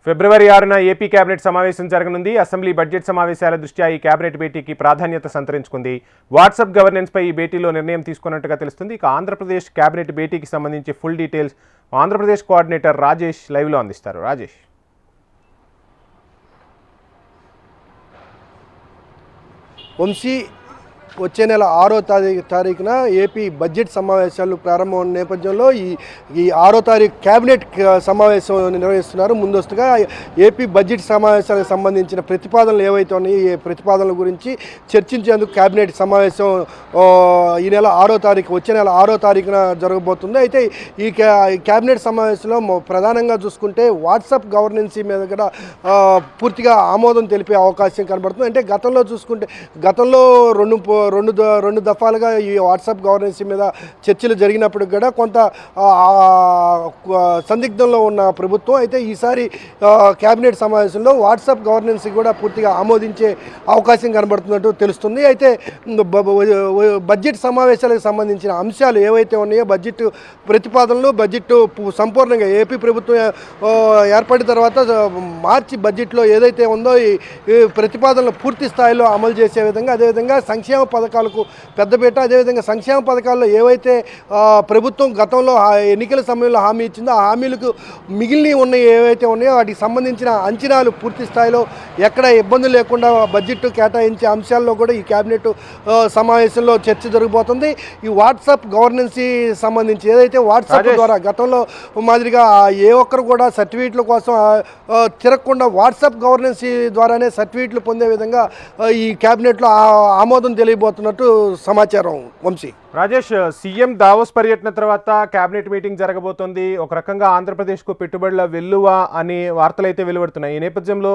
ఫిబ్రవరి 6న AP cabinet సమావేశం జరగనుంది. Assembly budget సమావేశాల దృష్ట్యా ఈ కేబినెట్ భేటీకి ప్రాధాన్యత సంతరించుకుంది. వాట్సాప్ గవర్నెన్స్ పై ఈ భేటీలో నిర్ణయం తీసుకున్నట్టుగా తెలుస్తుంది. ఇక ఆంధ్రప్రదేశ్ కేబినెట్ భేటీకి సంబంధించి full details Andhra Pradesh coordinator Rajesh లైవ్లో అందిస్తారు. రాజేష్, వంశీ, వచ్చే నెల 6వ తారీఖున ఏపీ బడ్జెట్ సమావేశాలు ప్రారంభం నేపథ్యంలో ఈ 6వ తారీఖు కేబినెట్ సమావేశం నిర్వహిస్తున్నారు. ముందస్తుగా ఏపీ బడ్జెట్ సమావేశాలకు సంబంధించిన ప్రతిపాదనలు ఏవైతే ఉన్నాయో ఈ ప్రతిపాదనల గురించి చర్చించేందుకు కేబినెట్ సమావేశం ఈ నెల 6వ తారీఖు వచ్చే నెల 6వ తారీఖున జరగబోతుంది. అయితే ఈ కేబినెట్ సమావేశంలో ప్రధానంగా చూసుకుంటే వాట్సాప్ గవర్నెన్స్ మీద కూడా పూర్తిగా ఆమోదం తెలిపే అవకాశం కనబడుతుంది. అంటే గతంలో చూసుకుంటే రెండు దఫాలుగా ఈ వాట్సాప్ గవర్నెన్స్ మీద చర్చలు జరిగినప్పుడు కూడా కొంత సందిగ్ధంలో ఉన్న ప్రభుత్వం అయితే ఈసారి కేబినెట్ సమావేశంలో వాట్సాప్ గవర్నెన్స్ కూడా పూర్తిగా ఆమోదించే అవకాశం కనబడుతున్నట్టు తెలుస్తుంది. అయితే బడ్జెట్ సమావేశాలకు సంబంధించిన అంశాలు ఏవైతే ఉన్నాయో బడ్జెట్ ప్రతిపాదనలు సంపూర్ణంగా ఏపీ ప్రభుత్వం ఏర్పడిన తర్వాత మార్చి బడ్జెట్లో ఏదైతే ఉందో ఈ ప్రతిపాదనలు పూర్తి స్థాయిలో అమలు చేసే విధంగా, అదేవిధంగా సంక్షేమ పథకాలకు పెద్దపీట, అదేవిధంగా సంక్షేమ పథకాల్లో ఏవైతే ప్రభుత్వం గతంలో ఎన్నికల సమయంలో హామీ ఇచ్చిందో ఆ హామీలకు మిగిలినవి ఏవైతే ఉన్నాయో వాటికి సంబంధించిన అంచనాలు పూర్తి స్థాయిలో ఎక్కడ ఇబ్బందులు లేకుండా బడ్జెట్ కేటాయించే అంశాల్లో కూడా ఈ కేబినెట్ సమావేశంలో చర్చ జరగబోతుంది. ఈ వాట్సాప్ గవర్నెన్స్ సంబంధించి ఏదైతే వాట్సాప్ ద్వారా గతంలో మాదిరిగా ఏ ఒక్కరు కూడా సర్టిఫికేట్ల కోసం తిరగకుండా వాట్సాప్ గవర్నెన్స్ ద్వారానే సర్టిఫికేట్లు పొందే విధంగా ఈ కేబినెట్లో ఆమోదం తెలియబోతున్నట్టు సమాచారం. వంశీ, రాజేష్, సీఎం దావోస్ పర్యటన తర్వాత కేబినెట్ మీటింగ్ జరగబోతోంది. ఒక రకంగా ఆంధ్రప్రదేశ్కు పెట్టుబడుల వెల్లువ అని వార్తలు అయితే వెలువడుతున్నాయి. ఈ నేపథ్యంలో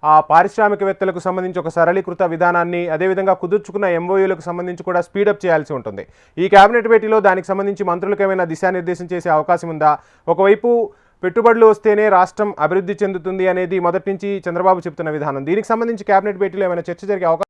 ఆ పారిశ్రామికవేత్తలకు సంబంధించి ఒక సరళీకృత విధానాన్ని, అదేవిధంగా కుదుర్చుకున్న ఎంఓయూలకు సంబంధించి కూడా స్పీడప్ చేయాల్సి ఉంటుంది. ఈ కేబినెట్ భేటీలో దానికి సంబంధించి మంత్రులకు ఏమైనా దిశానిర్దేశం చేసే అవకాశం ఉందా? ఒకవైపు పెట్టుబడులు వస్తేనే రాష్ట్రం అభివృద్ధి చెందుతుంది అనేది మొదటి నుంచి చంద్రబాబు చెప్తున్న విధానం. దీనికి సంబంధించి కేబినెట్ భేటీలో ఏమైనా చర్చ జరిగే అవకాశం